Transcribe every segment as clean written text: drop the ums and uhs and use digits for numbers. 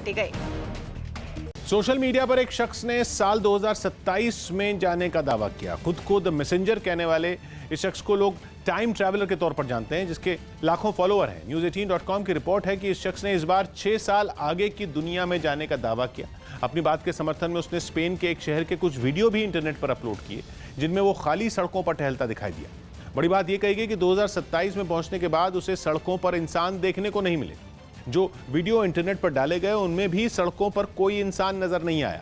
काटे गए। Social media पर एक शख्स ने साल 2027 में जाने का दावा किया। खुद को द मैसेंजर कहने वाले इस शख्स को लोग टाइम ट्रैवलर के तौर पर जानते हैं, जिसके लाखों फॉलोअर हैं। News18.com की रिपोर्ट है कि इस शख्स ने इस बार 6 साल आगे की दुनिया में जाने का दावा किया। अपनी बात के समर्थन में उसने स्पेन के एक शहर के कुछ वीडियो भी इंटरनेट पर अपलोड किए, जिनमें वो खाली सड़कों पर टहलता दिखाई दिया। बड़ी बात यह कही गई कि 2027 में पहुंचने के बाद उसे सड़कों पर इंसान देखने को नहीं मिले। जो वीडियो इंटरनेट पर डाले गए उनमें भी सड़कों पर कोई इंसान नजर नहीं आया।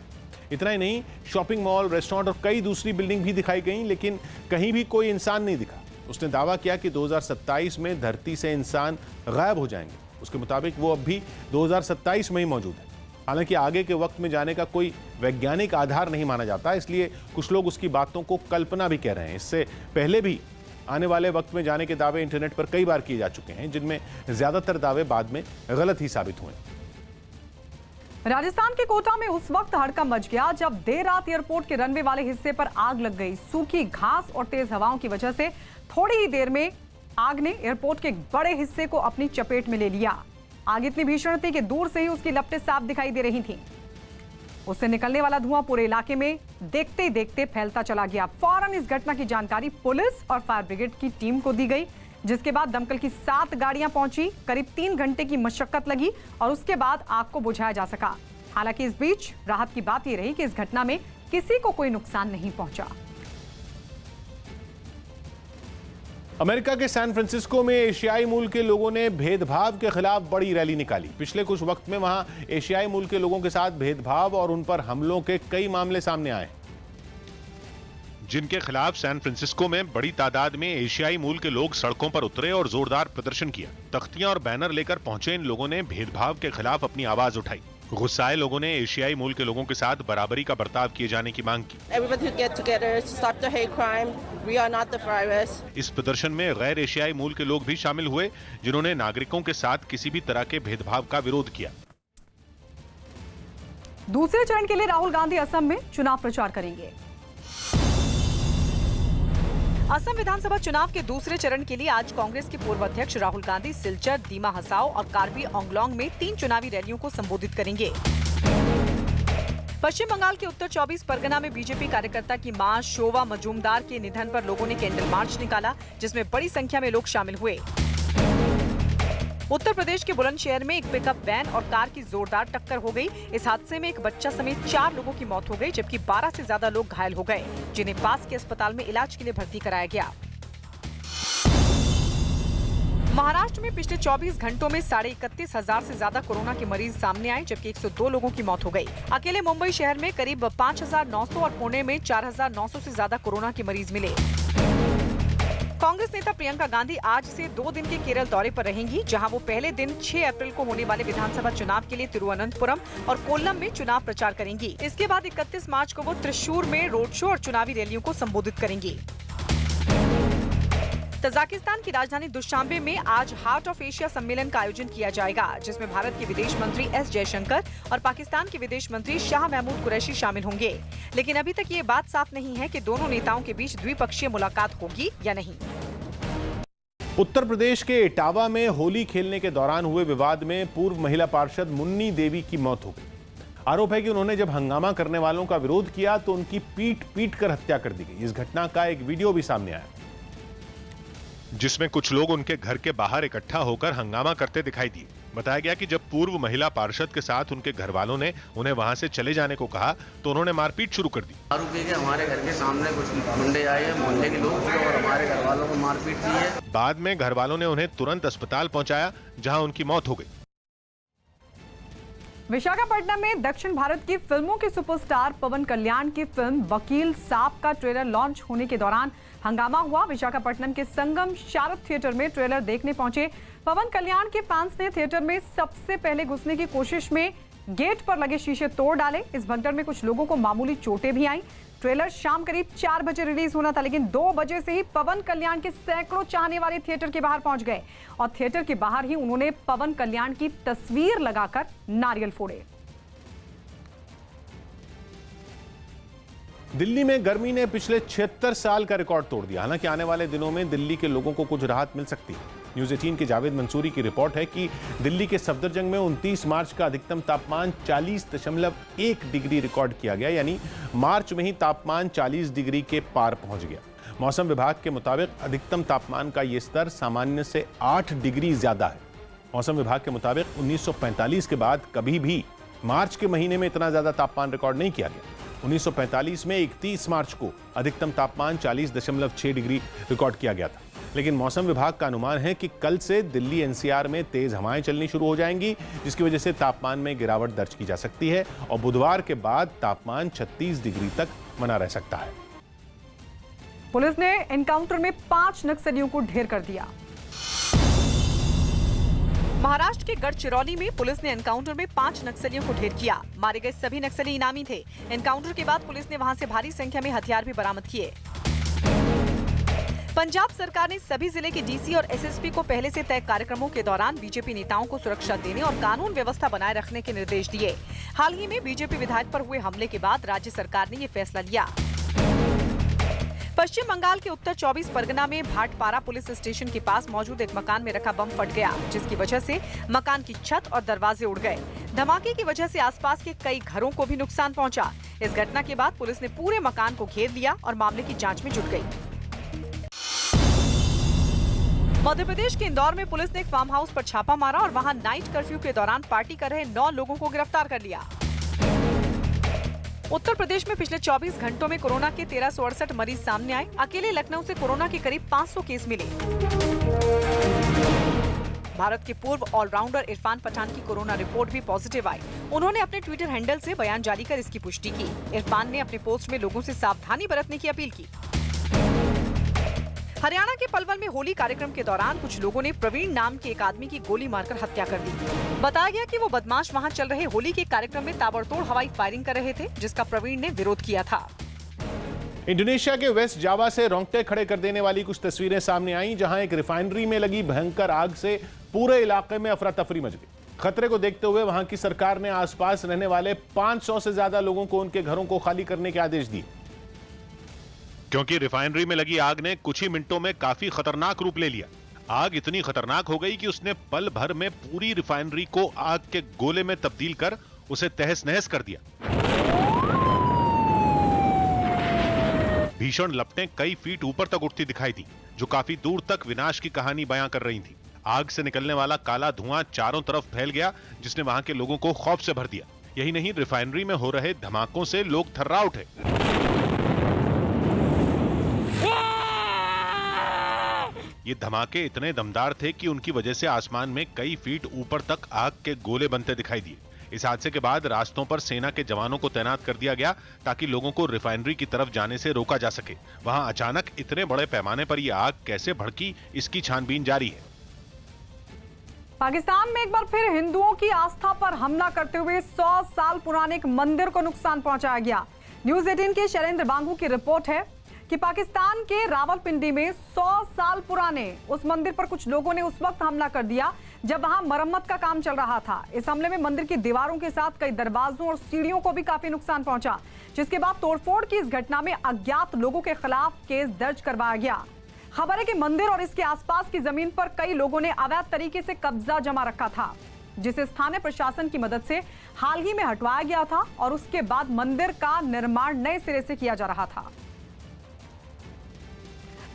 इतना ही नहीं, शॉपिंग मॉल, रेस्टोरेंट और कई दूसरी बिल्डिंग भी दिखाई गई, लेकिन कहीं भी कोई इंसान नहीं दिखा। उसने दावा किया कि 2027 में धरती से इंसान गायब हो जाएंगे। उसके मुताबिक वो अब भी 2027 में ही मौजूद है। हालांकि आगे के वक्त में जाने का कोई वैज्ञानिक आधार नहीं माना जाता, इसलिए कुछ लोग उसकी बातों को कल्पना भी कह रहे हैं। इससे पहले भी आने वाले वक्त में जाने के दावे इंटरनेट पर कई बार किए जा चुके हैं, जिनमें ज्यादातर दावे बाद में गलत ही साबित हुए। राजस्थान के कोटा में उस वक्त हड़कंप मच गया जब देर रात एयरपोर्ट के रनवे वाले हिस्से पर आग लग गई। सूखी घास और तेज हवाओं की वजह से थोड़ी ही देर में आग ने एयरपोर्ट के एक बड़े हिस्से को अपनी चपेट में ले लिया। आग इतनी भीषण थी कि दूर से ही उसकी लपटें साफ दिखाई दे रही थीं। उससे निकलने वाला धुआं पूरे इलाके में देखते ही देखते फैलता चला गया। फौरन इस घटना की जानकारी पुलिस और फायर ब्रिगेड की टीम को दी गई, जिसके बाद दमकल की 7 गाड़ियां पहुंची। करीब 3 घंटे की मशक्कत लगी और उसके बाद आग को बुझाया जा सका। हालांकि इस बीच राहत की बात यह रही कि इस घटना में किसी को कोई नुकसान नहीं पहुंचा। अमेरिका के सैन फ्रांसिस्को में एशियाई मूल के लोगों ने भेदभाव के खिलाफ बड़ी रैली निकाली। पिछले कुछ वक्त में वहां एशियाई मूल के लोगों के साथ भेदभाव और उन पर हमलों के कई मामले सामने आए, जिनके खिलाफ सैन फ्रांसिस्को में बड़ी तादाद में एशियाई मूल के लोग सड़कों पर उतरे और जोरदार प्रदर्शन किया। तख्तियां और बैनर लेकर पहुंचे इन लोगों ने भेदभाव के खिलाफ अपनी आवाज उठाई। गुस्साए लोगों ने एशियाई मूल के लोगों के साथ बराबरी का बर्ताव किए जाने की मांग की। इस प्रदर्शन में गैर एशियाई मूल के लोग भी शामिल हुए, जिन्होंने नागरिकों के साथ किसी भी तरह के भेदभाव का विरोध किया। दूसरे चरण के लिए राहुल गांधी असम में चुनाव प्रचार करेंगे। असम विधानसभा चुनाव के दूसरे चरण के लिए आज कांग्रेस के पूर्व अध्यक्ष राहुल गांधी सिलचर, दीमा हसाओ और कार्बी आंगलोंग में 3 चुनावी रैलियों को संबोधित करेंगे। पश्चिम बंगाल के उत्तर 24 परगना में बीजेपी कार्यकर्ता की मां शोभा मजूमदार के निधन पर लोगों ने कैंडल मार्च निकाला, जिसमें बड़ी संख्या में लोग शामिल हुए। उत्तर प्रदेश के बुलंदशहर में एक पिकअप वैन और कार की जोरदार टक्कर हो गई। इस हादसे में एक बच्चा समेत 4 लोगों की मौत हो गई, जबकि 12 से ज्यादा लोग घायल हो गए, जिन्हें पास के अस्पताल में इलाज के लिए भर्ती कराया गया। महाराष्ट्र में पिछले 24 घंटों में 31,500 से ज्यादा कोरोना के मरीज सामने आए, जबकि 102 लोगों की मौत हो गई। अकेले मुंबई शहर में करीब 5,900 और पुणे में 4,900 से ज्यादा कोरोना के मरीज मिले। कांग्रेस नेता प्रियंका गांधी आज से 2 दिन के केरल दौरे पर रहेंगी, जहां वो पहले दिन 6 अप्रैल को होने वाले विधानसभा चुनाव के लिए तिरुवनंतपुरम और कोल्लम में चुनाव प्रचार करेंगी। इसके बाद 31 मार्च को वो त्रिशूर में रोड शो और चुनावी रैलियों को संबोधित करेंगी। तजाकिस्तान की राजधानी दुशांबे में आज हार्ट ऑफ एशिया सम्मेलन का आयोजन किया जाएगा, जिसमें भारत के विदेश मंत्री एस जयशंकर और पाकिस्तान के विदेश मंत्री शाह महमूद कुरैशी शामिल होंगे। लेकिन अभी तक ये बात साफ नहीं है कि दोनों नेताओं के बीच द्विपक्षीय मुलाकात होगी या नहीं। उत्तर प्रदेश के इटावा में होली खेलने के दौरान हुए विवाद में पूर्व महिला पार्षद मुन्नी देवी की मौत हो गई। आरोप है कि उन्होंने जब हंगामा करने वालों का विरोध किया तो उनकी पीट कर हत्या कर दी गई। इस घटना का एक वीडियो भी सामने आया, जिसमें कुछ लोग उनके घर के बाहर इकट्ठा होकर हंगामा करते दिखाई दिए। बताया गया कि जब पूर्व महिला पार्षद के साथ उनके घर वालों ने उन्हें वहां से चले जाने को कहा तो उन्होंने मारपीट शुरू कर दी। दारू पी के हमारे घर के सामने कुछ गुंडे आए, मोहल्ले के लोग, और हमारे घर वालों को मारपीट की है। बाद में घर वालों ने उन्हें तुरंत अस्पताल पहुंचाया, जहां उनकी मौत हो गई। विशाखापट्टनम में दक्षिण भारत की फिल्मों के सुपरस्टार पवन कल्याण की फिल्म वकील साहब का ट्रेलर लॉन्च होने के दौरान हंगामा हुआ। विशाखापट्टनम के संगम शारद थिएटर में ट्रेलर देखने पहुंचे पवन कल्याण के फैंस ने थिएटर में सबसे पहले घुसने की कोशिश में गेट पर लगे शीशे तोड़ डाले। इस भगदड़ में कुछ लोगों को मामूली चोटें भी आईं। ट्रेलर शाम करीब 4 बजे रिलीज होना था, लेकिन 2 बजे से ही पवन कल्याण के सैकड़ों चाहने वाले थिएटर के बाहर पहुंच गए और थिएटर के बाहर ही उन्होंने पवन कल्याण की तस्वीर लगाकर नारियल फोड़े। दिल्ली में गर्मी ने पिछले 76 साल का रिकॉर्ड तोड़ दिया। हालांकि आने वाले दिनों में दिल्ली के लोगों को कुछ राहत मिल सकती है। न्यूज़ 18 के जावेद मंसूरी की रिपोर्ट है कि दिल्ली के सफदरजंग में 29 मार्च का अधिकतम तापमान 40.1 डिग्री रिकॉर्ड किया गया, यानी मार्च में ही तापमान 40 डिग्री के पार पहुंच गया। मौसम विभाग के मुताबिक अधिकतम तापमान का यह स्तर सामान्य से 8 डिग्री ज्यादा है। मौसम विभाग के मुताबिक 1945 के बाद कभी भी मार्च के महीने में इतना ज्यादा तापमान रिकॉर्ड नहीं किया गया। 1945 में 31 मार्च को अधिकतम तापमान 40.6 डिग्री रिकॉर्ड किया गया था। लेकिन मौसम विभाग का अनुमान है कि कल से दिल्ली एनसीआर में तेज हवाएं चलनी शुरू हो जाएंगी, जिसकी वजह से तापमान में गिरावट दर्ज की जा सकती है और बुधवार के बाद तापमान 36 डिग्री तक बना रह सकता है। पुलिस ने एनकाउंटर में 5 नक्सलियों को ढेर कर दिया। महाराष्ट्र के गढ़चिरौली में पुलिस ने एनकाउंटर में 5 नक्सलियों को ढेर किया। मारे गए सभी नक्सली इनामी थे। एनकाउंटर के बाद पुलिस ने वहां से भारी संख्या में हथियार भी बरामद किए। पंजाब सरकार ने सभी जिले के डीसी और एसएसपी को पहले से तय कार्यक्रमों के दौरान बीजेपी नेताओं को सुरक्षा देने और कानून व्यवस्था बनाए रखने के निर्देश दिए। हाल ही में बीजेपी विधायक पर हुए हमले के बाद राज्य सरकार ने ये फैसला लिया। पश्चिम बंगाल के उत्तर 24 परगना में भाटपारा पुलिस स्टेशन के पास मौजूद एक मकान में रखा बम फट गया, जिसकी वजह से मकान की छत और दरवाजे उड़ गए। धमाके की वजह से आसपास के कई घरों को भी नुकसान पहुंचा। इस घटना के बाद पुलिस ने पूरे मकान को घेर लिया और मामले की जांच में जुट गई। मध्य प्रदेश के इंदौर में पुलिस ने एक फार्म हाउस पर छापा मारा और वहां नाइट कर्फ्यू के दौरान पार्टी कर रहे 9 लोगों को गिरफ्तार कर लिया। उत्तर प्रदेश में पिछले 24 घंटों में कोरोना के 1368 मरीज सामने आए। अकेले लखनऊ से कोरोना के करीब 500 केस मिले। भारत के पूर्व ऑलराउंडर इरफान पठान की कोरोना रिपोर्ट भी पॉजिटिव आई। उन्होंने अपने ट्विटर हैंडल से बयान जारी कर इसकी पुष्टि की। इरफान ने अपने पोस्ट में लोगों से सावधानी बरतने की अपील की। हरियाणा के पलवल में होली कार्यक्रम के दौरान कुछ लोगों ने प्रवीण नाम के एक आदमी की गोली मारकर हत्या कर दी। बताया गया कि वो बदमाश वहां चल रहे होली के कार्यक्रम में ताबड़तोड़ हवाई फायरिंग कर रहे थे, जिसका प्रवीण ने विरोध किया था। इंडोनेशिया के वेस्ट जावा से रोंगटे खड़े कर देने वाली कुछ तस्वीरें सामने आईं, जहां एक रिफाइनरी में लगी भयंकर आग से पूरे इलाके में अफरा तफरी मच गई। खतरे को देखते हुए वहां की सरकार ने आसपास रहने वाले 500 से ज्यादा लोगों को उनके घरों को खाली करने के आदेश दिए, क्योंकि रिफाइनरी में लगी आग ने कुछ ही मिनटों में काफी खतरनाक रूप ले लिया। आग इतनी खतरनाक हो गई कि उसने पल भर में पूरी रिफाइनरी को आग के गोले में तब्दील कर उसे तहस नहस कर दिया। भीषण लपटें कई फीट ऊपर तक उठती दिखाई दी, जो काफी दूर तक विनाश की कहानी बयां कर रही थी। आग से निकलने वाला काला धुआं चारों तरफ फैल गया, जिसने वहां के लोगों को खौफ से भर दिया। यही नहीं, रिफाइनरी में हो रहे धमाकों से लोग थर्रा उठे। ये धमाके इतने दमदार थे कि उनकी वजह से आसमान में कई फीट ऊपर तक आग के गोले बनते दिखाई दिए। इस हादसे के बाद रास्तों पर सेना के जवानों को तैनात कर दिया गया, ताकि लोगों को रिफाइनरी की तरफ जाने से रोका जा सके। वहां अचानक इतने बड़े पैमाने पर यह आग कैसे भड़की, इसकी छानबीन जारी है। पाकिस्तान में एक बार फिर हिंदुओं की आस्था पर हमला करते हुए 100 साल पुराने एक मंदिर को नुकसान पहुंचाया गया। न्यूज़ 18 के शैलेंद्र बांगू की रिपोर्ट है कि पाकिस्तान के रावलपिंडी में 100 साल पुराने उस मंदिर पर कुछ लोगों ने उस वक्त हमला कर दिया जब वहां मरम्मत का काम चल रहा था। इस हमले में मंदिर की दीवारों के साथ कई दरवाजों और सीढ़ियों को भी काफी नुकसान पहुंचा, जिसके बाद तोड़फोड़ की इस घटना में अज्ञात लोगों के खिलाफ केस दर्ज करवाया गया। खबर है कि मंदिर और इसके आसपास की जमीन पर कई लोगों ने अवैध तरीके से कब्जा जमा रखा था, जिसे स्थानीय प्रशासन की मदद से हाल ही में हटवाया गया था और उसके बाद मंदिर का निर्माण नए सिरे से किया जा रहा था।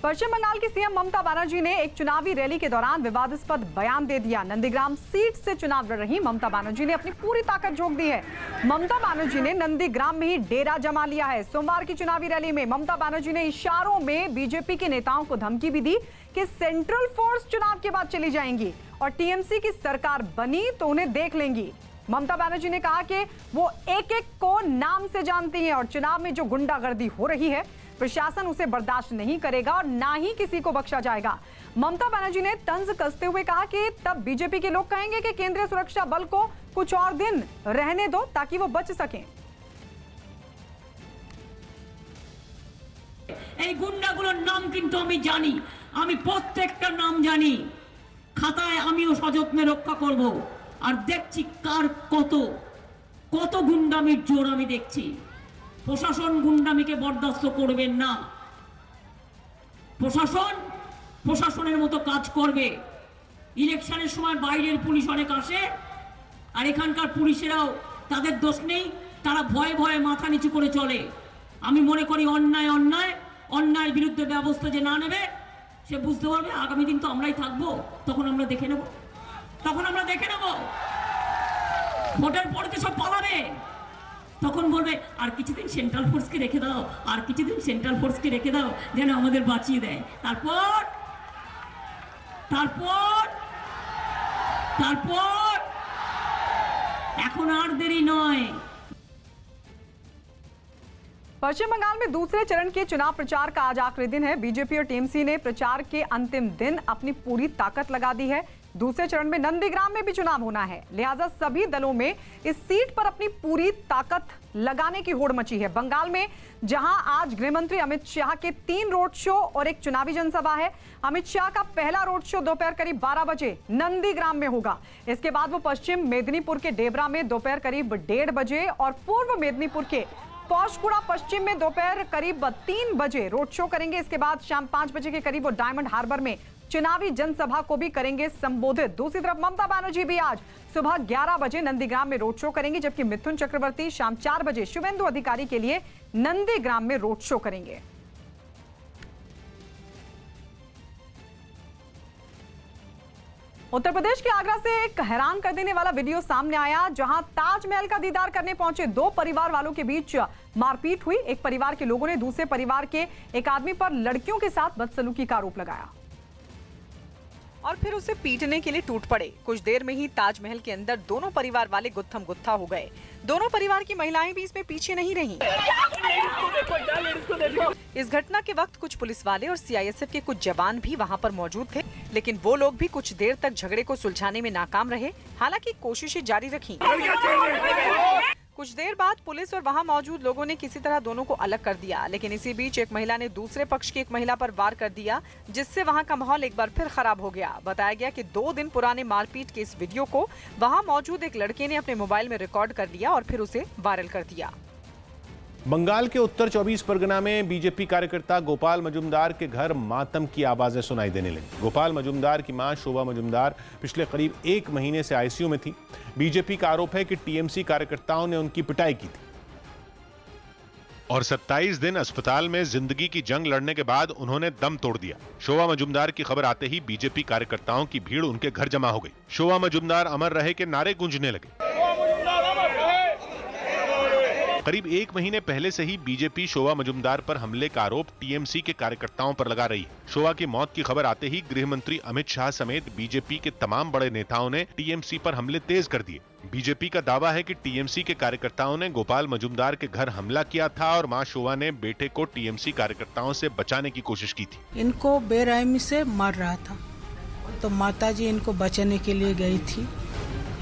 पश्चिम बंगाल की सीएम ममता बनर्जी ने एक चुनावी रैली के दौरान विवादास्पद बयान दे दिया। नंदीग्राम सीट से चुनाव लड़ रही ममता बनर्जी ने अपनी पूरी ताकत झोंक दी है। ममता बनर्जी ने नंदीग्राम में ही डेरा जमा लिया है। सोमवार की चुनावी रैली में ममता बनर्जी ने इशारों में बीजेपी के नेताओं को धमकी भी दी कि सेंट्रल फोर्स चुनाव के बाद चली जाएंगी और टीएमसी की सरकार बनी तो उन्हें देख लेंगी। ममता बनर्जी ने कहा कि वो एक एक को नाम से जानती हैं और चुनाव में जो गुंडागर्दी हो रही है प्रशासन उसे बर्दाश्त नहीं करेगा और ना ही किसी को बख्शा जाएगा। ममता बनर्जी ने तंज कसते हुए कहा कि तब बीजेपी के लोग कहेंगे कि केंद्रीय सुरक्षा बल को कुछ और दिन रहने दो ताकि वो बच सकें। এই গুন্ডাগুলোর নাম কিন্তু আমি জানি, আমি প্রত্যেকটা নাম জানি। খাতায় আমিও সযত্নে রক্ষা করব আর দেখছি কার কত কত গুন্ডামির জোর আমি দেখছি। প্রশাসন গুন্ডামিকে বরদাস্ত করবেন না। প্রশাসনের মতো কাজ করবে। ইলেকশনের সময় বাইরের পুলিশ অনেক আসে, আর এখানকার পুলিশেরাও তাদের দোষ নেই, তারা ভয়ে ভয়ে মাথা নিচু করে চলে। আমি মনে করি অন্যায়ের বিরুদ্ধে ব্যবস্থা যে না নেবে সে বুঝতে পারবে আগামী দিন তো আমরাই থাকবো, তখন আমরা দেখে নেব ভোটের পরে তো সব পালাবে, তখন বলবে আর কিছুদিন সেন্ট্রাল ফোর্সকে রেখে দাও যেন আমাদের বাঁচিয়ে দেয়। তারপর এখন আর দেরি নয়। पश्चिम बंगाल में दूसरे चरण के चुनाव प्रचार का आज आखिरी दिन है। बीजेपी और टीएमसी ने प्रचार के अंतिम दिन अपनी पूरी ताकत लगा दी है। दूसरे चरण में नंदीग्राम में भी चुनाव होना है, लिहाजा सभी दलों में इस सीट पर अपनी पूरी ताकत लगाने की होड़ मची है। बंगाल में जहां आज गृह मंत्री अमित शाह के 3 रोड शो और एक चुनावी जनसभा है। अमित शाह का पहला रोड शो दोपहर करीब 12 बजे नंदीग्राम में होगा। इसके बाद वो पश्चिम मेदिनीपुर के डेबरा में दोपहर करीब 1:30 बजे और पूर्व मेदिनीपुर के पौशपुरा पश्चिम में दोपहर करीब 3 बजे रोड शो करेंगे। इसके बाद शाम 5 बजे के करीब वो डायमंड हार्बर में चुनावी जनसभा को भी करेंगे संबोधित। दूसरी तरफ ममता बनर्जी भी आज सुबह 11 बजे नंदीग्राम में रोड शो करेंगी, जबकि मिथुन चक्रवर्ती शाम 4 बजे शुभेंदु अधिकारी के लिए नंदीग्राम में रोड शो करेंगे। उत्तर प्रदेश के आगरा से एक हैरान कर देने वाला वीडियो सामने आया, जहां ताजमहल का दीदार करने पहुंचे 2 परिवार वालों के बीच मारपीट हुई। एक परिवार के लोगों ने दूसरे परिवार के एक आदमी पर लड़कियों के साथ बदसलूकी का आरोप लगाया और फिर उसे पीटने के लिए टूट पड़े। कुछ देर में ही ताजमहल के अंदर दोनों परिवार वाले गुत्थम गुत्था हो गए। दोनों परिवार की महिलाएं भी इसमें पीछे नहीं रहीं। इस घटना के वक्त कुछ पुलिस वाले और सीआईएसएफ के कुछ जवान भी वहां पर मौजूद थे, लेकिन वो लोग भी कुछ देर तक झगड़े को सुलझाने में नाकाम रहे। हालांकि कोशिशें जारी रखी। कुछ देर बाद पुलिस और वहां मौजूद लोगों ने किसी तरह दोनों को अलग कर दिया, लेकिन इसी बीच एक महिला ने दूसरे पक्ष की एक महिला पर वार कर दिया, जिससे वहां का माहौल एक बार फिर खराब हो गया। बताया गया कि 2 दिन पुराने मारपीट के इस वीडियो को वहां मौजूद एक लड़के ने अपने मोबाइल में रिकॉर्ड कर लिया और फिर उसे वायरल कर दिया। बंगाल के उत्तर 24 परगना में बीजेपी कार्यकर्ता गोपाल मजुमदार के घर मातम की आवाजें सुनाई देने लगी। गोपाल मजुमदार की मां शोभा मजुमदार पिछले करीब 1 महीने से आईसीयू में थी। बीजेपी का आरोप है कि टीएमसी कार्यकर्ताओं ने उनकी पिटाई की थी और 27 दिन अस्पताल में जिंदगी की जंग लड़ने के बाद उन्होंने दम तोड़ दिया। शोभा मजुमदार की खबर आते ही बीजेपी कार्यकर्ताओं की भीड़ उनके घर जमा हो गई। शोभा मजुमदार अमर रहे के नारे गूंजने लगे। करीब 1 महीने पहले से ही बीजेपी शोभा मजुमदार पर हमले का आरोप टीएमसी के कार्यकर्ताओं पर लगा रही है। शोभा की मौत की खबर आते ही गृह मंत्री अमित शाह समेत बीजेपी के तमाम बड़े नेताओं ने टीएमसी पर हमले तेज कर दिए। बीजेपी का दावा है कि टीएमसी के कार्यकर्ताओं ने गोपाल मजुमदार के घर हमला किया था और मां शोभा ने बेटे को टीएमसी कार्यकर्ताओं से बचाने की कोशिश की थी। इनको बेरहमी से मार रहा था, तो माताजी इनको बचाने के लिए गई थी।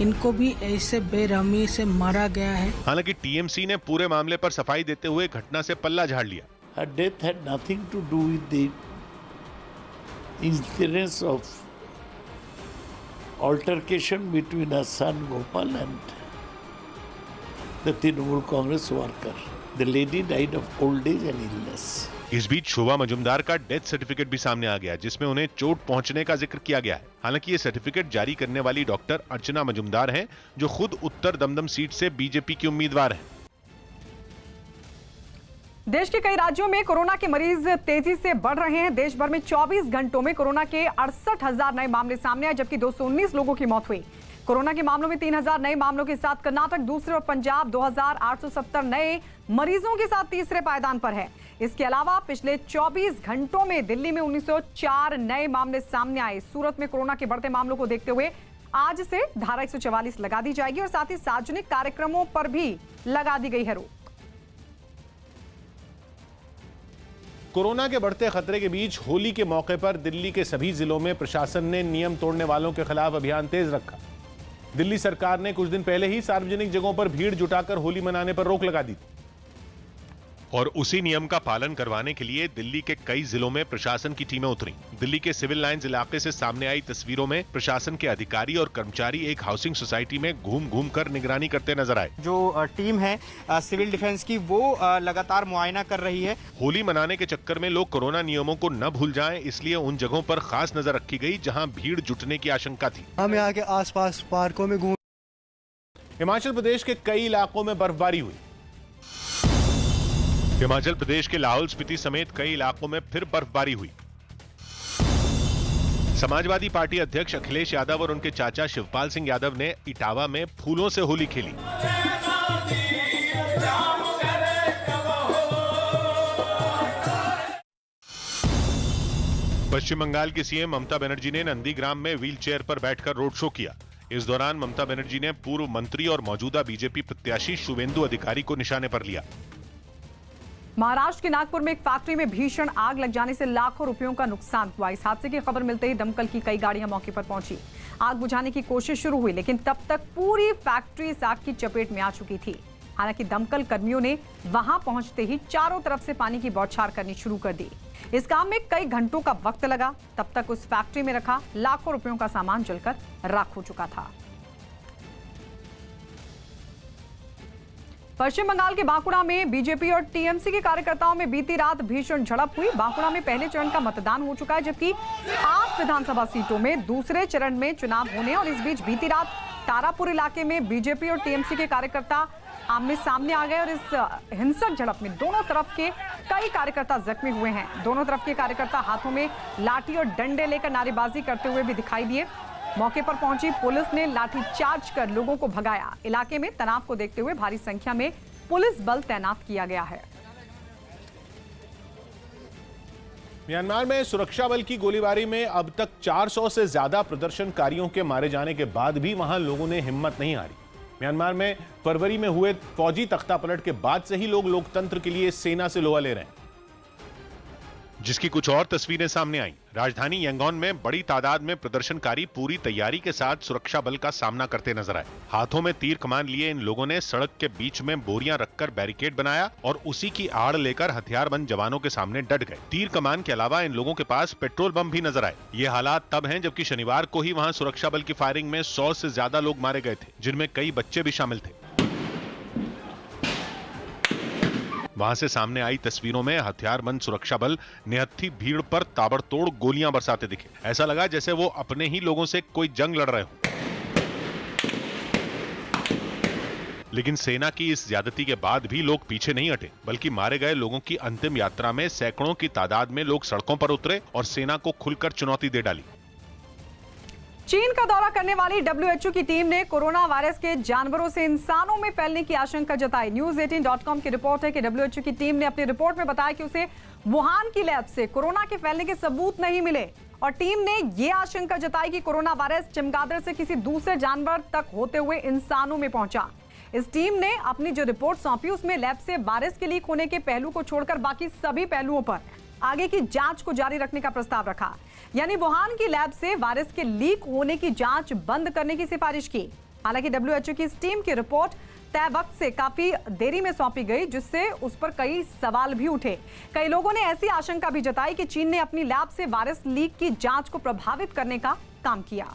इनको भी ऐसे बेरहमी से मारा गया है। हालांकि टीएमसी ने पूरे मामले पर सफाई देते हुए घटना से पल्ला झाड़ लिया। Her death had nothing to do with the incidents of altercation between her son Gopal and the Trinamool Congress worker. The lady died of old age and illness. इस बीच शोभा मजुमदार का डेथ सर्टिफिकेट भी सामने आ गया, जिसमें उन्हें चोट पहुंचने का जिक्र किया गया है। हालांकि ये सर्टिफिकेट जारी करने वाली डॉक्टर अर्चना मजुमदार हैं, जो खुद उत्तर दमदम सीट से बीजेपी की उम्मीदवार हैं। देश के कई राज्यों में कोरोना के मरीज तेजी से बढ़ रहे हैं। देश भर में 24 घंटों में कोरोना के 68,000 नए मामले सामने आए, जबकि 219 लोगों की मौत हुई। कोरोना के मामलों में 3,000 नए मामलों के साथ कर्नाटक दूसरे और पंजाब 2,870 नए मरीजों के साथ तीसरे पायदान पर है। इसके अलावा पिछले 24 घंटों में दिल्ली में 1904 नए मामले सामने आए। सूरत में कोरोना के बढ़ते मामलों को देखते हुए आज से धारा 144 लगा दी जाएगी और साथ ही सार्वजनिक कार्यक्रमों पर भी लगा दी गई है रोक। कोरोना के बढ़ते खतरे के बीच होली के मौके पर दिल्ली के सभी जिलों में प्रशासन ने नियम तोड़ने वालों के खिलाफ अभियान तेज रखा। दिल्ली सरकार ने कुछ दिन पहले ही सार्वजनिक जगहों पर भीड़ जुटाकर होली मनाने पर रोक लगा दी थी। और उसी नियम का पालन करवाने के लिए दिल्ली के कई जिलों में प्रशासन की टीमें उतरी। दिल्ली के सिविल लाइंस इलाके से सामने आई तस्वीरों में प्रशासन के अधिकारी और कर्मचारी एक हाउसिंग सोसाइटी में घूम घूम कर निगरानी करते नजर आए। जो टीम है सिविल डिफेंस की वो लगातार मुआयना कर रही है। होली मनाने के चक्कर में लोग कोरोना नियमों को न भूल जाएं, इसलिए उन जगहों पर खास नजर रखी गई जहां भीड़ जुटने की आशंका थी। हम यहाँ के आसपास पार्कों में घूम। हिमाचल प्रदेश के कई इलाकों में बर्फबारी हुई। हिमाचल प्रदेश के लाहौल स्पीति समेत कई इलाकों में फिर बर्फबारी हुई। समाजवादी पार्टी अध्यक्ष अखिलेश यादव और उनके चाचा शिवपाल सिंह यादव ने इटावा में फूलों से होली खेली। पश्चिम बंगाल की सीएम ममता बनर्जी ने नंदीग्राम में व्हील चेयर पर बैठकर रोड शो किया। इस दौरान ममता बनर्जी ने पूर्व मंत्री और मौजूदा बीजेपी प्रत्याशी शुवेंदु अधिकारी को निशाने पर लिया। महाराष्ट्र के नागपुर में एक फैक्ट्री में भीषण आग लग जाने से लाखों रुपयों का नुकसान हुआ। इस हादसे की खबर मिलते ही दमकल की कई गाड़ियां मौके पर पहुंची। आग बुझाने की कोशिश शुरू हुई, लेकिन तब तक पूरी फैक्ट्री इस आग की चपेट में आ चुकी थी। हालांकि दमकल कर्मियों ने वहां पहुंचते ही चारों तरफ से पानी की बौछार करनी शुरू कर दी। इस काम में कई घंटों का वक्त लगा। तब तक उस फैक्ट्री में रखा लाखों रुपयों का सामान जलकर राख हो चुका था। पश्चिम बंगाल के बांकुड़ा में बीजेपी और टीएमसी के कार्यकर्ताओं में बीती रात भीषण झड़प हुई। बांकुड़ा में पहले चरण का मतदान हो चुका है, जबकि 8 विधानसभा सीटों में दूसरे चरण में चुनाव होने और इस बीच बीती रात तारापुर इलाके में बीजेपी और टीएमसी के कार्यकर्ता आमने सामने आ गए और इस हिंसक झड़प में दोनों तरफ के कई कार्यकर्ता जख्मी हुए हैं। दोनों तरफ के कार्यकर्ता हाथों में लाठी और डंडे लेकर नारेबाजी करते हुए भी दिखाई दिए। मौके पर पहुंची पुलिस ने लाठी चार्ज कर लोगों को भगाया। इलाके में तनाव को देखते हुए भारी संख्या में पुलिस बल तैनात किया गया है। म्यांमार में सुरक्षा बल की गोलीबारी में अब तक 400 से ज्यादा प्रदर्शनकारियों के मारे जाने के बाद भी वहां लोगों ने हिम्मत नहीं हारी। म्यांमार में फरवरी में हुए फौजी तख्तापलट के बाद से ही लोग लोकतंत्र के लिए सेना से लोहा ले रहे हैं। जिसकी कुछ और तस्वीरें सामने आई। राजधानी यांगोन में बड़ी तादाद में प्रदर्शनकारी पूरी तैयारी के साथ सुरक्षा बल का सामना करते नजर आए। हाथों में तीर कमान लिए इन लोगों ने सड़क के बीच में बोरियां रखकर बैरिकेड बनाया और उसी की आड़ लेकर हथियारबंद जवानों के सामने डट गए। तीर कमान के अलावा इन लोगों के पास पेट्रोल बम भी नजर आए। ये हालात तब हैं जबकि शनिवार को ही वहां सुरक्षा बल की फायरिंग में 100 से ज्यादा लोग मारे गए थे, जिनमें कई बच्चे भी शामिल थे। वहां से सामने आई तस्वीरों में हथियारबंद सुरक्षा बल निहत्थी भीड़ पर ताबड़तोड़ गोलियां बरसाते दिखे। ऐसा लगा जैसे वो अपने ही लोगों से कोई जंग लड़ रहे हों। लेकिन सेना की इस ज्यादती के बाद भी लोग पीछे नहीं हटे, बल्कि मारे गए लोगों की अंतिम यात्रा में सैकड़ों की तादाद में लोग सड़कों पर उतरे और सेना को खुलकर चुनौती दे डाली। चीन का दौरा करने वाली WHO की टीम ने कोरोना वायरस के जानवरों से इंसानों में फैलने की आशंका जताई। News18.com की रिपोर्ट है कि WHO की टीम ने अपनी रिपोर्ट में बताया कि उसे वुहान की लैब से कोरोना के फैलने के सबूत नहीं मिले और टीम ने यह आशंका जताई कि कोरोना वायरस चमगादड़ से किसी दूसरे जानवर तक होते हुए इंसानों में पहुंचा। इस टीम ने अपनी जो रिपोर्ट सौंपी उसमें लैब से वायरस के लीक होने के पहलू को छोड़कर बाकी सभी पहलुओं पर आगे की जांच को जारी रखने का प्रस्ताव रखा। यानी वुहान की लैब से वायरस के लीक होने की जांच बंद करने की सिफारिश की। हालांकि WHO की इस टीम की रिपोर्ट तय वक्त से काफी देरी में सौंपी गई, जिससे उस पर कई सवाल भी उठे। कई लोगों ने ऐसी आशंका भी जताई कि चीन ने अपनी लैब से वायरस लीक की जांच को प्रभावित करने का काम किया।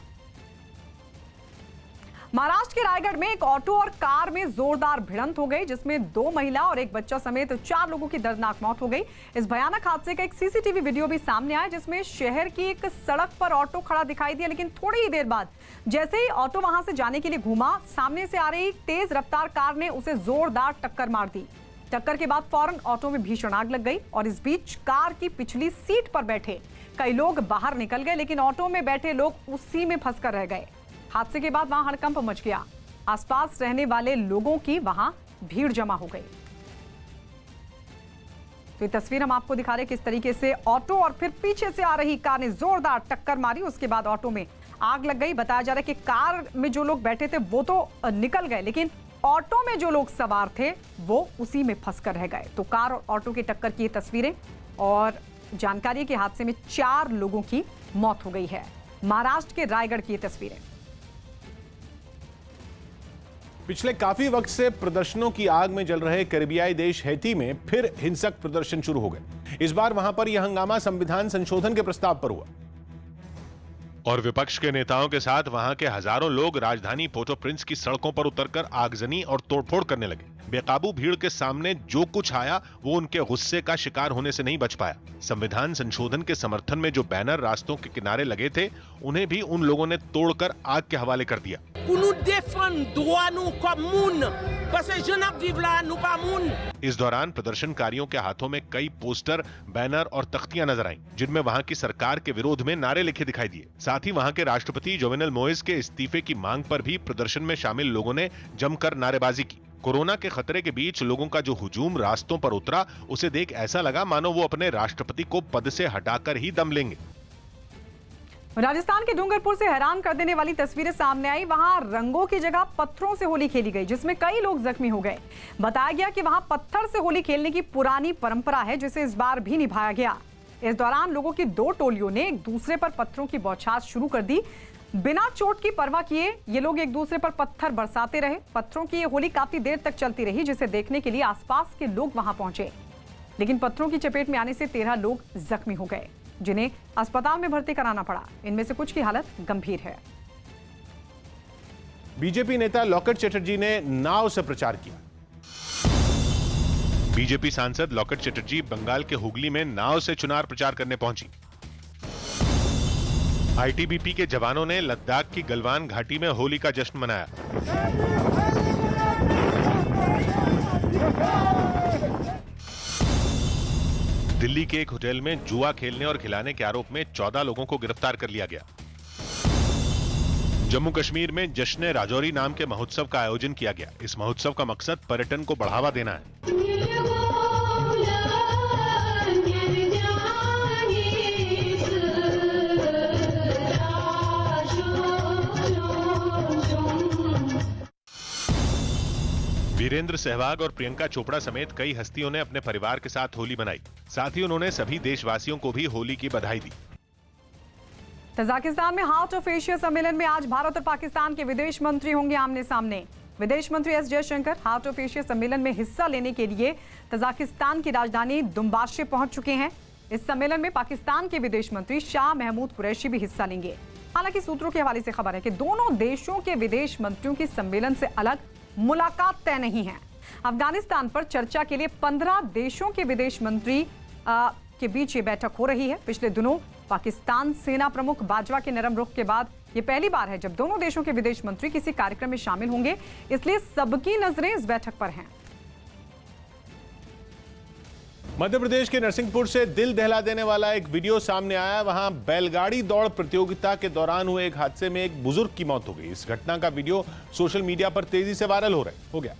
महाराष्ट्र के रायगढ़ में एक ऑटो और कार में जोरदार भिड़ंत हो गई, जिसमें 2 महिला और एक बच्चा समेत 4 लोगों की दर्दनाक मौत हो गई। इस भयानक हादसे का एक CCTV वीडियो भी सामने आया, जिसमें शहर की एक सड़क पर ऑटो खड़ा दिखाई दिया, लेकिन थोड़ी ही देर बाद जैसे ही ऑटो वहां से जाने के लिए घूमा, सामने से आ रही तेज रफ्तार कार ने उसे जोरदार टक्कर मार दी। टक्कर के बाद फौरन ऑटो में भीषण आग लग गई और इस बीच कार की पिछली सीट पर बैठे कई लोग बाहर निकल गए, लेकिन ऑटो में बैठे लोग उसी में फंसकर रह गए। हादसे के बाद वहां हड़कंप मच गया। आसपास रहने वाले लोगों की वहां भीड़ जमा हो गई। तो ये तस्वीर हम आपको दिखा रहे किस तरीके से ऑटो और फिर पीछे से आ रही कार ने जोरदार टक्कर मारी। उसके बाद ऑटो में आग लग गई। बताया जा रहा है कि कार में जो लोग बैठे थे वो तो निकल गए, लेकिन ऑटो में जो लोग सवार थे वो उसी में फंसकर रह गए। तो कार और ऑटो की टक्कर की तस्वीरें और जानकारी के हादसे में 4 लोगों की मौत हो गई है। महाराष्ट्र के रायगढ़ की तस्वीरें। पिछले काफी वक्त से प्रदर्शनों की आग में जल रहे कैरिबियाई देश हैती में फिर हिंसक प्रदर्शन शुरू हो गए। इस बार वहां पर यह हंगामा संविधान संशोधन के प्रस्ताव पर हुआ और विपक्ष के नेताओं के साथ वहां के हजारों लोग राजधानी पोर्टो प्रिंस की सड़कों पर उतरकर आगजनी और तोड़फोड़ करने लगे। बेकाबू भीड़ के सामने जो कुछ आया वो उनके गुस्से का शिकार होने से नहीं बच पाया। संविधान संशोधन के समर्थन में जो बैनर रास्तों के किनारे लगे थे उन्हें भी उन लोगों ने तोड़कर आग के हवाले कर दिया। इस दौरान प्रदर्शनकारियों के हाथों में कई पोस्टर, बैनर और तख्तियां नजर आईं, जिनमें वहां की सरकार के विरोध में नारे लिखे दिखाई दिए। साथ ही वहां के राष्ट्रपति जोवेनल मोइस के इस्तीफे की मांग पर भी प्रदर्शन में शामिल लोगों ने जमकर नारेबाजी की। कोरोना के खतरे के बीच लोगों का जो हुजूम रास्तों पर उतरा, उसे देख ऐसा लगा मानो वो अपने राष्ट्रपति को पद से हटाकर ही दम लेंगे। राजस्थान के डूंगरपुर से हैरान कर देने वाली तस्वीरें सामने आई। वहां रंगों की जगह पत्थरों से होली खेली गई, जिसमें कई लोग जख्मी हो गए। बताया गया कि वहां पत्थर से होली खेलने की पुरानी परंपरा है, जिसे इस बार भी निभाया गया। इस दौरान लोगों की दो टोलियों ने एक दूसरे पर पत्थरों की बौछार शुरू कर दी। बिना चोट की परवाह किए ये लोग एक दूसरे पर पत्थर बरसाते रहे। पत्थरों की ये होली काफी देर तक चलती रही, जिसे देखने के लिए आसपास के लोग वहां पहुंचे। लेकिन पत्थरों की चपेट में आने से 13 लोग जख्मी हो गए, जिन्हें अस्पताल में भर्ती कराना पड़ा। इनमें से कुछ की हालत गंभीर है। बीजेपी नेता लॉकेट चटर्जी ने नाव से प्रचार किया। बीजेपी सांसद लॉकेट चटर्जी बंगाल के हुगली में नाव से चुनाव प्रचार करने पहुंची। आईटीबीपी के जवानों ने लद्दाख की गलवान घाटी में होली का जश्न मनाया। दिल्ली के एक होटल में जुआ खेलने और खिलाने के आरोप में 14 लोगों को गिरफ्तार कर लिया गया। जम्मू कश्मीर में जश्न राजौरी नाम के महोत्सव का आयोजन किया गया। इस महोत्सव का मकसद पर्यटन को बढ़ावा देना है। वीरेंद्र सहवाग और प्रियंका चोपड़ा समेत कई हस्तियों ने अपने परिवार के साथ होली मनाई। साथ ही उन्होंने सभी देशवासियों को भी होली की बधाई दी। तजाकिस्तान में हार्ट ऑफ एशिया सम्मेलन में आज भारत और पाकिस्तान के विदेश मंत्री होंगे आमने सामने। विदेश मंत्री S Jaishankar heart of Asia सम्मेलन में हिस्सा लेने के लिए तजाकिस्तान की राजधानी दुम्बाशे पहुंच चुके हैं। इस सम्मेलन में पाकिस्तान के विदेश मंत्री शाह महमूद कुरैशी भी हिस्सा लेंगे। हालांकि सूत्रों के हवाले से खबर है कि दोनों देशों के विदेश मंत्रियों की सम्मेलन से अलग मुलाकात तय नहीं है। अफगानिस्तान पर चर्चा के लिए 15 देशों के विदेश मंत्री के बीच ये बैठक हो रही है। पिछले दिनों पाकिस्तान सेना प्रमुख बाजवा के नरम रुख के बाद ये पहली बार है जब दोनों देशों के विदेश मंत्री किसी कार्यक्रम में शामिल होंगे, इसलिए सबकी नजरें इस बैठक पर हैं। मध्य प्रदेश के नरसिंहपुर से दिल दहला देने वाला एक वीडियो सामने आया। वहां बैलगाड़ी दौड़ प्रतियोगिता के दौरान हुए एक हादसे में एक बुजुर्ग की मौत हो गई। इस घटना का वीडियो सोशल मीडिया पर तेजी से वायरल हो गया,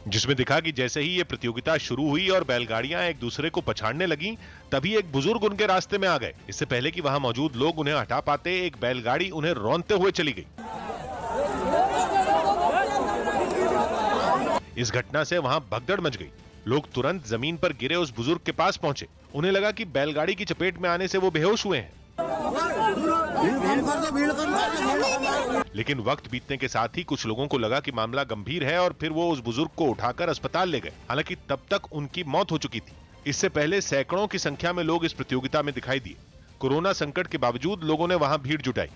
जिसमें दिखा कि जैसे ही ये प्रतियोगिता शुरू हुई और बैलगाड़ियां एक दूसरे को पछाड़ने लगी, तभी एक बुजुर्ग उनके रास्ते में आ गए। इससे पहले कि वहां मौजूद लोग उन्हें हटा पाते, एक बैलगाड़ी उन्हें रौंदते हुए चली गई। इस घटना से वहां भगदड़ मच गई। लोग तुरंत जमीन पर गिरे उस बुजुर्ग के पास पहुंचे। उन्हें लगा कि बैलगाड़ी की चपेट में आने से वो बेहोश हुए हैं। लेकिन वक्त बीतने के साथ ही कुछ लोगों को लगा कि मामला गंभीर है और फिर वो उस बुजुर्ग को उठाकर अस्पताल ले गए। हालांकि तब तक उनकी मौत हो चुकी थी। इससे पहले सैकड़ों की संख्या में लोग इस प्रतियोगिता में दिखाई दिए। कोरोना संकट के बावजूद लोगों ने वहां भीड़ जुटाई।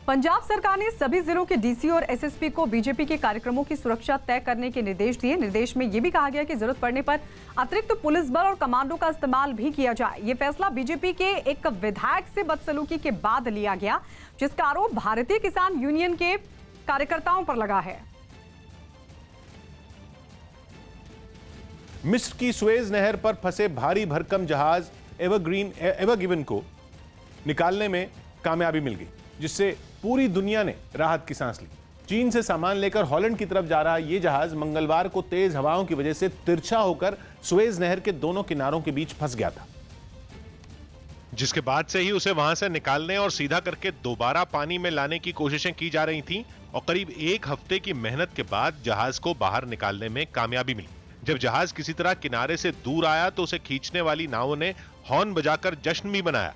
पंजाब सरकार ने सभी जिलों के डीसी और एसएसपी को बीजेपी के कार्यक्रमों की सुरक्षा तय करने के निर्देश दिए। निर्देश में यह भी कहा गया कि जरूरत पड़ने पर अतिरिक्त पुलिस बल और कमांडो का इस्तेमाल भी किया जाए। यह फैसला बीजेपी के एक विधायक से बदसलूकी के बाद लिया गया, जिसका आरोप भारतीय किसान यूनियन के कार्यकर्ताओं पर लगा है। मिस्र की सुएज नहर पर फंसे भारी भरकम जहाज एवरगिवन को निकालने में कामयाबी मिल गई, जिससे पूरी दुनिया ने राहत की सांस ली। चीन से सामान लेकर हॉलैंड की तरफ जा रहा यह जहाज मंगलवार को तेज हवाओं की वजह से तिरछा होकर सुएज नहर के दोनों किनारों के बीच फंस गया था, जिसके बाद से ही उसे वहां से निकालने और सीधा करके दोबारा पानी में लाने की कोशिशें की जा रही थीं और करीब एक हफ्ते की मेहनत के बाद जहाज को बाहर निकालने में कामयाबी मिली। जब जहाज किसी तरह किनारे से दूर आया तो उसे खींचने वाली नावों ने हॉर्न बजाकर जश्न भी मनाया।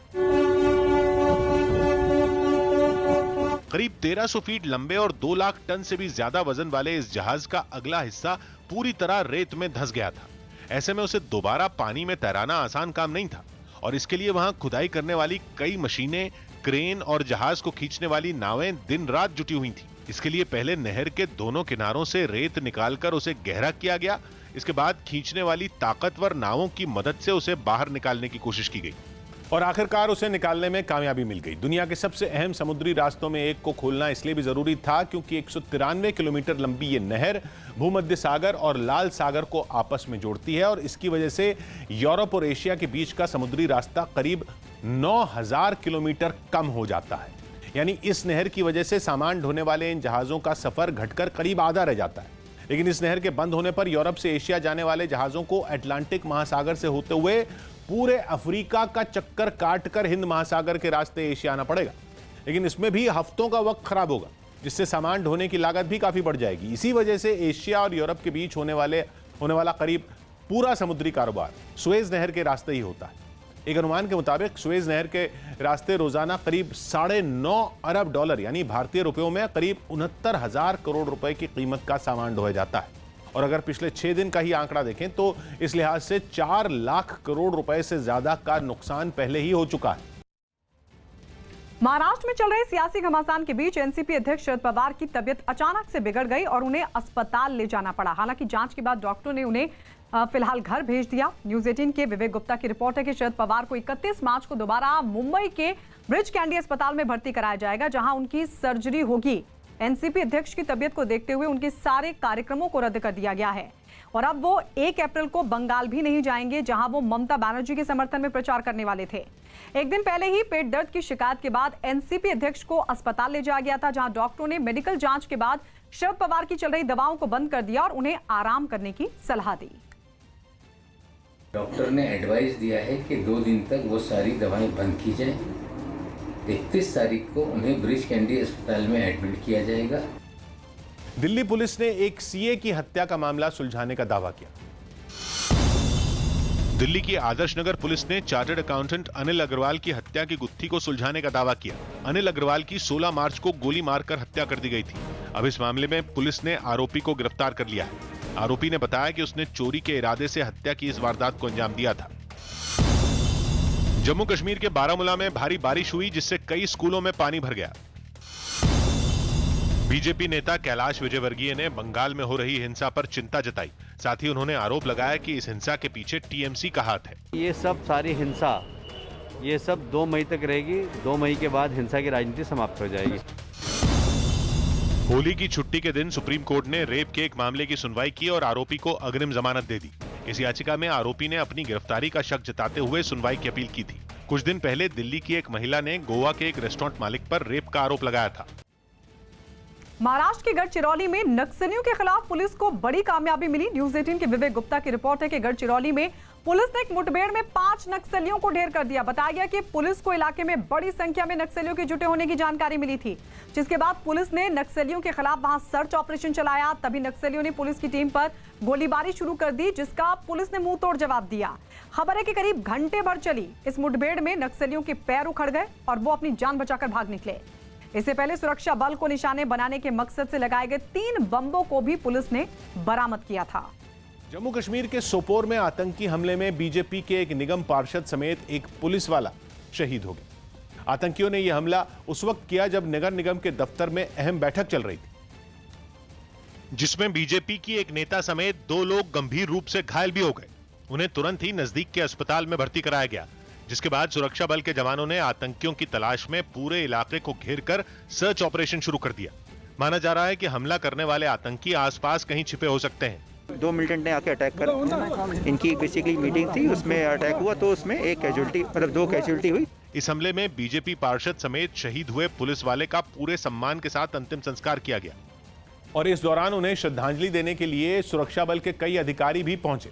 करीब 1300 फीट लंबे और 2 लाख टन से भी ज्यादा वजन वाले इस जहाज का अगला हिस्सा पूरी तरह रेत में धंस गया था। ऐसे में उसे दोबारा पानी में तैराना आसान काम नहीं था और इसके लिए वहां खुदाई करने वाली कई मशीनें, क्रेन और जहाज को खींचने वाली नावें दिन रात जुटी हुई थी। इसके लिए पहले नहर के दोनों किनारों से रेत निकालकर उसे गहरा किया गया। इसके बाद खींचने वाली ताकतवर नावों की मदद से उसे बाहर निकालने की कोशिश की गई और आखिरकार उसे निकालने में कामयाबी मिल गई। दुनिया के सबसे अहम समुद्री रास्तों में एक को खोलना इसलिए भी जरूरी था क्योंकि 193 किलोमीटर लंबी ये नहर भूमध्य सागर और लाल सागर को आपस में जोड़ती है और इसकी वजह से यूरोप और एशिया के बीच का समुद्री रास्ता करीब 9000 किलोमीटर कम हो जाता है। यानी इस नहर की वजह से सामान ढोने वाले इन जहाजों का सफर घटकर करीब आधा रह जाता है। लेकिन इस नहर के बंद होने पर यूरोप से एशिया जाने वाले जहाजों को अटलांटिक महासागर से होते हुए पूरे अफ्रीका का चक्कर काटकर हिंद महासागर के रास्ते एशिया आना पड़ेगा। लेकिन इसमें भी हफ्तों का वक्त खराब होगा, जिससे सामान ढोने की लागत भी काफी बढ़ जाएगी। इसी वजह से एशिया और यूरोप के बीच होने वाला करीब पूरा समुद्री कारोबार सुएज नहर के रास्ते ही होता है। एक अनुमान के मुताबिक सुएज नहर के रास्ते रोजाना करीब $9.5 अरब यानी भारतीय रुपयों में करीब 69,000 करोड़ रुपए की कीमत का सामान ढोया जाता है। और अगर पिछले 6 दिन का ही आंकड़ा देखें तो इस लिहाज से 4 लाख करोड़ रुपए से ज्यादा का नुकसान पहले ही हो चुका है। महाराष्ट्र में चल रहे सियासी घमासान के बीच एनसीपी अध्यक्ष शरद पवार की तबीयत अचानक से बिगड़ गई और उन्हें अस्पताल ले जाना पड़ा। हालांकि जांच के बाद डॉक्टरों ने उन्हें फिलहाल घर भेज दिया। न्यूज 18 के विवेक गुप्ता की रिपोर्ट है कि शरद पवार को 31 मार्च को दोबारा मुंबई के ब्रिज कैंडी अस्पताल में भर्ती कराया जाएगा, जहां उनकी सर्जरी होगी। एनसीपी अध्यक्ष की तबीयत को देखते हुए उनके सारे कार्यक्रमों को रद्द कर दिया गया है और अब वो 1 अप्रैल को बंगाल भी नहीं जाएंगे, जहां वो ममता बनर्जी के समर्थन में प्रचार करने वाले थे। एक दिन पहले ही पेट दर्द की शिकायत के बाद एनसीपी अध्यक्ष को अस्पताल ले जाया गया था, जहां डॉक्टरों ने मेडिकल जांच के बाद शरद पवार की चल रही दवाओं को बंद कर दिया और उन्हें आराम करने की सलाह दी। डॉक्टर ने एडवाइस दिया है कि 2 दिन तक वो सारी दवाएं बंद की जाए। 31 तारीख को उन्हें ब्रिज कैंडी अस्पताल में एडमिट किया जाएगा। दिल्ली पुलिस ने एक सीए की हत्या का मामला सुलझाने का दावा किया। दिल्ली की आदर्श नगर पुलिस ने चार्टर्ड अकाउंटेंट अनिल अग्रवाल की हत्या की गुत्थी को सुलझाने का दावा किया। अनिल अग्रवाल की 16 मार्च को गोली मारकर हत्या कर दी गई थी। अब इस मामले में पुलिस ने आरोपी को गिरफ्तार कर लिया है। आरोपी ने बताया कि उसने चोरी के इरादे से हत्या की इस वारदात को अंजाम दिया था। जम्मू कश्मीर के बारामूला में भारी बारिश हुई, जिससे कई स्कूलों में पानी भर गया। बीजेपी नेता कैलाश विजयवर्गीय ने बंगाल में हो रही हिंसा पर चिंता जताई। साथ ही उन्होंने आरोप लगाया कि इस हिंसा के पीछे टीएमसी का हाथ है। ये सब सारी हिंसा ये सब 2 मई तक रहेगी। 2 मई के बाद हिंसा की राजनीति समाप्त हो जाएगी। होली की छुट्टी के दिन सुप्रीम कोर्ट ने रेप के एक मामले की सुनवाई की और आरोपी को अग्रिम जमानत दे दी। इस याचिका में आरोपी ने अपनी गिरफ्तारी का शक जताते हुए सुनवाई की अपील की थी। कुछ दिन पहले दिल्ली की एक महिला ने गोवा के एक रेस्टोरेंट मालिक पर रेप का आरोप लगाया था। महाराष्ट्र के गढ़चिरौली में नक्सलियों के खिलाफ पुलिस को बड़ी कामयाबी मिली। न्यूज 18 के विवेक गुप्ता की रिपोर्ट है कि गढ़चिरौली में पुलिस ने एक मुठभेड़ में 5 नक्सलियों को ढेर कर दिया। बताया गया कि पुलिस को इलाके में बड़ी संख्या में नक्सलियों के जुटे होने की जानकारी मिली थी, जिसके बाद पुलिस ने नक्सलियों के खिलाफ वहां सर्च ऑपरेशन चलाया। तभी नक्सलियों ने पुलिस की टीम पर गोलीबारी शुरू कर दी, जिसका पुलिस ने मुंह तोड़ जवाब दिया। खबर है कि करीब घंटे भर चली इस मुठभेड़ में नक्सलियों के पैर उखड़ गए और वो अपनी जान बचाकर भाग निकले। इससे पहले सुरक्षा बल को निशाने बनाने के मकसद से लगाए गए 3 बम्बों को भी पुलिस ने बरामद किया था। जम्मू कश्मीर के सोपोर में आतंकी हमले में बीजेपी के एक निगम पार्षद समेत एक पुलिस वाला शहीद हो गया। आतंकियों ने यह हमला उस वक्त किया जब नगर निगम के दफ्तर में अहम बैठक चल रही थी, जिसमें बीजेपी की एक नेता समेत 2 लोग गंभीर रूप से घायल भी हो गए। उन्हें तुरंत ही नजदीक के अस्पताल में भर्ती कराया गया, जिसके बाद सुरक्षा बल के जवानों ने आतंकियों की तलाश में पूरे इलाके को घेरकर सर्च ऑपरेशन शुरू कर दिया। माना जा रहा है कि हमला करने वाले आतंकी आसपास कहीं छिपे हो सकते हैं। 2 मिलिटेंट ने आके अटैक कर, इनकी बेसिकली मीटिंग थी, उसमें अटैक हुआ तो उसमें एक कैजुअल्टी मतलब 2 कैजुअल्टी हुई। इस हमले में बीजेपी पार्षद समेत शहीद हुए पुलिस वाले का पूरे सम्मान के साथ अंतिम संस्कार किया गया और इस दौरान उन्हें श्रद्धांजलि देने के लिए सुरक्षा बल के कई अधिकारी भी पहुंचे।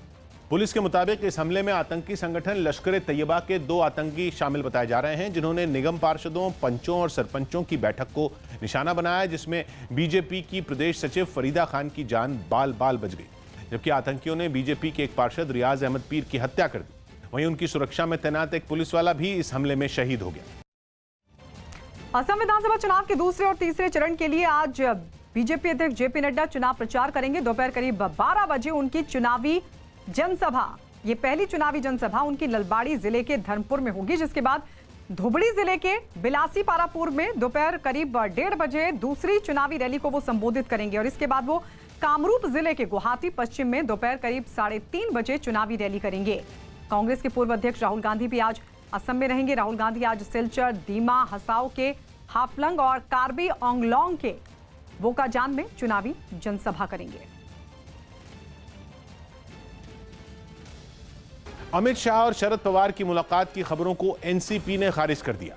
पुलिस के मुताबिक इस हमले में आतंकी संगठन लश्कर ए तैयबा के 2 आतंकी शामिल बताए जा रहे हैं, जिन्होंने निगम पार्षदों, पंचों और सरपंचों की बैठक को निशाना बनाया, जिसमें बीजेपी की प्रदेश सचिव फरीदा खान की जान बाल बाल बच गई, जबकि आतंकियों ने बीजेपी के एक पार्षद रियाज अहमद पीर की हत्या कर दी। वहीं उनकी सुरक्षा में तैनात एक पुलिस वाला भी इस हमले में शहीद हो गया। असम विधानसभा चुनाव के दूसरे और तीसरे चरण के लिए आज बीजेपी अध्यक्ष जेपी नड्डा चुनाव प्रचार करेंगे। दोपहर करीब 12 बजे उनकी चुनावी जनसभा, ये पहली चुनावी जनसभा उनकी ललबाड़ी जिले के धर्मपुर में होगी, जिसके बाद धुबड़ी जिले के बिलासी पारापुर में दोपहर करीब 1:30 बजे दूसरी चुनावी रैली को वो संबोधित करेंगे और इसके बाद वो कामरूप जिले के गुवाहाटी पश्चिम में दोपहर करीब 3:30 बजे चुनावी रैली करेंगे। कांग्रेस के पूर्व अध्यक्ष राहुल गांधी भी आज असम में रहेंगे। राहुल गांधी आज सिलचर, दीमा हसाओ के हाफलंग और कार्बी आंगलोंग के बोकाजान में चुनावी जनसभा करेंगे। अमित शाह और शरद पवार की मुलाकात की खबरों को एनसीपी ने खारिज कर दिया।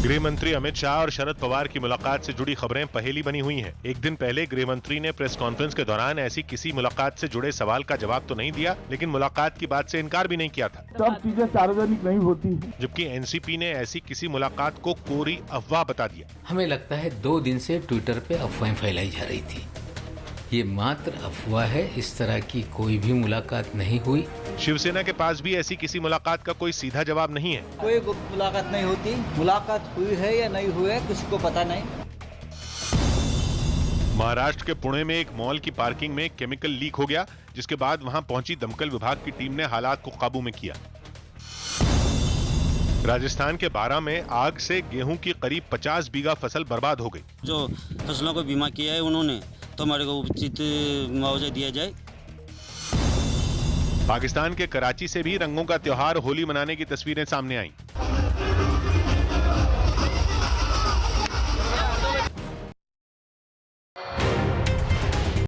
गृह मंत्री अमित शाह और शरद पवार की मुलाकात से जुड़ी खबरें पहेली बनी हुई हैं। एक दिन पहले गृह मंत्री ने प्रेस कॉन्फ्रेंस के दौरान ऐसी किसी मुलाकात से जुड़े सवाल का जवाब तो नहीं दिया, लेकिन मुलाकात की बात से इनकार भी नहीं किया था। सब चीजें सार्वजनिक नहीं होती, जबकि एनसीपी ने ऐसी किसी मुलाकात को कोरी अफवाह बता दिया। हमें लगता है 2 दिन से ट्विटर पे अफवाहें फैलाई जा रही थी। ये मात्र अफवाह है, इस तरह की कोई भी मुलाकात नहीं हुई। शिवसेना के पास भी ऐसी किसी मुलाकात का कोई सीधा जवाब नहीं है। कोई मुलाकात नहीं होती, मुलाकात हुई है या नहीं हुई है किसी को पता नहीं। महाराष्ट्र के पुणे में एक मॉल की पार्किंग में केमिकल लीक हो गया, जिसके बाद वहां पहुंची दमकल विभाग की टीम ने हालात को काबू में किया। राजस्थान के बारां में आग से गेहूं की करीब 50 बीघा फसल बर्बाद हो गई। जो फसलों को बीमा किया है उन्होंने, तो हमारे को उचित मुआवजा दिया जाए। पाकिस्तान के कराची से भी रंगों का त्योहार होली मनाने की तस्वीरें सामने आईं।